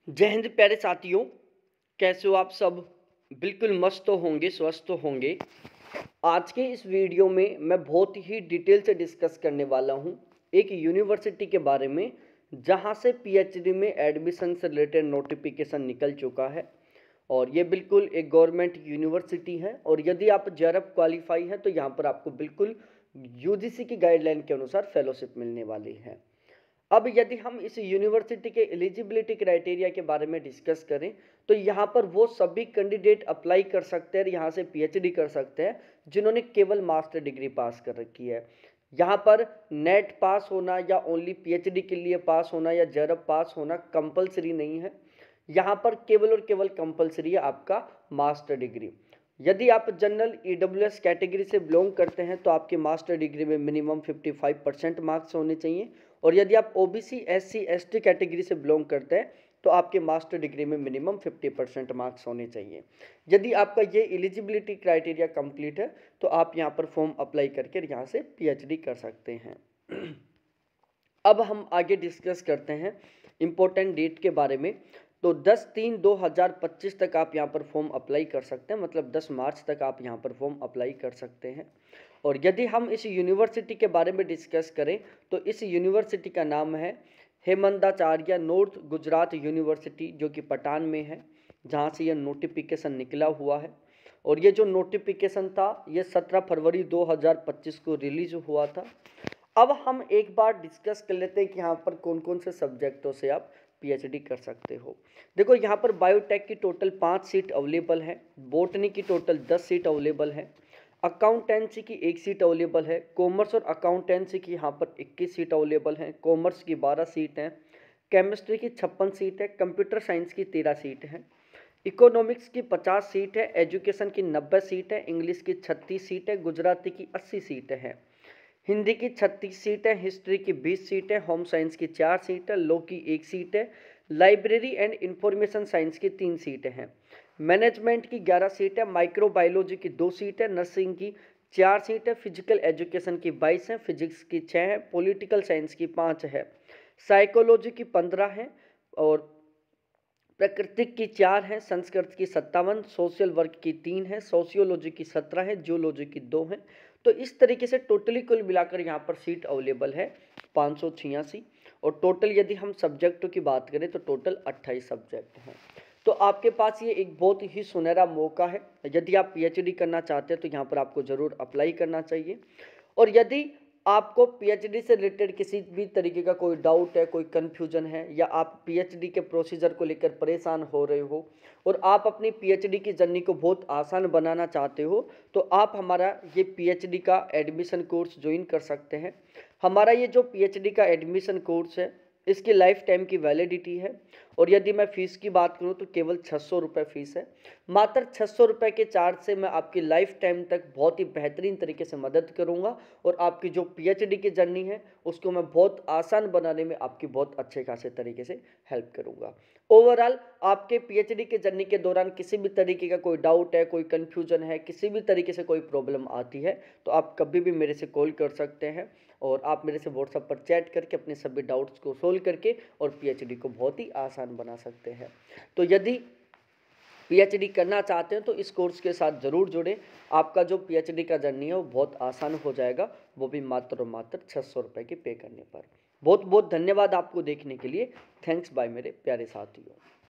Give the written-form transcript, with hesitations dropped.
जय हिंद प्यारे साथियों, कैसे हो आप सब। बिल्कुल मस्त तो होंगे, स्वस्थ तो होंगे। आज के इस वीडियो में मैं बहुत ही डिटेल से डिस्कस करने वाला हूं एक यूनिवर्सिटी के बारे में जहां से पीएचडी में एडमिशन से रिलेटेड नोटिफिकेशन निकल चुका है। और ये बिल्कुल एक गवर्नमेंट यूनिवर्सिटी है और यदि आप जेआरएफ क्वालिफाई हैं तो यहाँ पर आपको बिल्कुल यूजीसी की गाइडलाइन के अनुसार फेलोशिप मिलने वाली है। अब यदि हम इस यूनिवर्सिटी के एलिजिबिलिटी क्राइटेरिया के बारे में डिस्कस करें तो यहाँ पर वो सभी कैंडिडेट अप्लाई कर सकते हैं, यहाँ से पीएचडी कर सकते हैं जिन्होंने केवल मास्टर डिग्री पास कर रखी है। यहाँ पर नेट पास होना या ओनली पीएचडी के लिए पास होना या जेआरएफ पास होना कंपलसरी नहीं है। यहाँ पर केवल और केवल कंपलसरी है आपका मास्टर डिग्री। यदि आप जनरल ईडब्ल्यूएस कैटेगरी से बिलोंग करते हैं तो आपके मास्टर डिग्री में मिनिमम 55% मार्क्स होने चाहिए। और यदि आप ओबीसी एससी एसटी कैटेगरी से बिलोंग करते हैं तो आपके मास्टर डिग्री में मिनिमम 50% मार्क्स होने चाहिए। यदि आपका ये एलिजिबिलिटी क्राइटेरिया कंप्लीट है तो आप यहाँ पर फॉर्म अप्लाई करके यहाँ से पीएचडी कर सकते हैं। अब हम आगे डिस्कस करते हैं इम्पोर्टेंट डेट के बारे में। तो 10/3/2025 तक आप यहाँ पर फॉर्म अप्लाई कर सकते हैं, मतलब 10 मार्च तक आप यहाँ पर फॉर्म अप्लाई कर सकते हैं। और यदि हम इस यूनिवर्सिटी के बारे में डिस्कस करें तो इस यूनिवर्सिटी का नाम है हेमंताचार्य नॉर्थ गुजरात यूनिवर्सिटी, जो कि पठान में है, जहाँ से यह नोटिफिकेशन निकला हुआ है। और ये जो नोटिफिकेशन था ये 17 फरवरी 2025 को रिलीज हुआ था। अब हम एक बार डिस्कस कर लेते हैं कि यहाँ पर कौन कौन से सब्जेक्टों से आप पीएचडी कर सकते हो। देखो यहाँ पर बायोटेक की टोटल 5 सीट अवेलेबल है, बॉटनी की टोटल 10 सीट अवेलेबल है, अकाउंटेंसी की 1 सीट अवेलेबल है, कॉमर्स और अकाउंटेंसी की यहाँ पर 21 सीट अवेलेबल है, कॉमर्स की 12 सीट हैं, केमिस्ट्री की 56 सीट है, कंप्यूटर साइंस की 13 सीट है, इकोनॉमिक्स की 50 सीट है, एजुकेशन की 90 सीट है, इंग्लिश की 36 सीट है, गुजराती की 80 सीट है, हिंदी की 36 सीट है, हिस्ट्री की 20 सीट है, होम साइंस की 4 सीट है, लॉ की 1 सीट है, लाइब्रेरी एंड इंफॉर्मेशन साइंस की 3 सीटें हैं, मैनेजमेंट की 11 सीट है, माइक्रोबायोलॉजी की 2 सीट है, नर्सिंग की 4 सीट है, फिजिकल एजुकेशन की 22 है, फिजिक्स की 6 है, पॉलिटिकल साइंस की 5 है, साइकोलॉजी की 15 है और प्राकृतिक की 4 है, संस्कृत की 57, सोशल वर्क की 3 है, सोशियोलॉजी की 17 है, जियोलॉजी की 2 है। तो इस तरीके से टोटली कुल मिलाकर यहाँ पर सीट अवेलेबल है 586। और टोटल यदि हम सब्जेक्टों की बात करें तो टोटल 28 सब्जेक्ट हैं। तो आपके पास ये एक बहुत ही सुनहरा मौका है। यदि आप पीएचडी करना चाहते हैं तो यहाँ पर आपको ज़रूर अप्लाई करना चाहिए। और यदि आपको पीएचडी से रिलेटेड किसी भी तरीके का कोई डाउट है, कोई कन्फ्यूजन है, या आप पीएचडी के प्रोसीजर को लेकर परेशान हो रहे हो और आप अपनी पीएचडी की जर्नी को बहुत आसान बनाना चाहते हो तो आप हमारा ये पीएचडी का एडमिशन कोर्स ज्वाइन कर सकते हैं। हमारा ये जो पीएचडी का एडमिशन कोर्स है इसकी लाइफ टाइम की वैलिडिटी है। और यदि मैं फ़ीस की बात करूं तो केवल 600 रुपये फ़ीस है। मात्र 600 रुपये के चार्ज से मैं आपकी लाइफ टाइम तक बहुत ही बेहतरीन तरीके से मदद करूंगा और आपकी जो पीएचडी की जर्नी है उसको मैं बहुत आसान बनाने में आपकी बहुत अच्छे खासे तरीके से हेल्प करूंगा। ओवरऑल आपके पीएचडी के जर्नी के दौरान किसी भी तरीके का कोई डाउट है, कोई कन्फ्यूजन है, किसी भी तरीके से कोई प्रॉब्लम आती है तो आप कभी भी मेरे से कॉल कर सकते हैं और आप मेरे से व्हाट्सएप पर चैट करके अपने सभी डाउट्स को सोल्व करके और पीएचडी को बहुत ही आसान बना सकते हैं। तो यदि पीएचडी करना चाहते हैं तो इस कोर्स के साथ ज़रूर जुड़ें। आपका जो पीएचडी का जर्नी है वो बहुत आसान हो जाएगा, वो भी मात्र और मात्र 600 रुपये के पे करने पर। बहुत बहुत धन्यवाद आपको देखने के लिए। थैंक्स बाय मेरे प्यारे साथियों।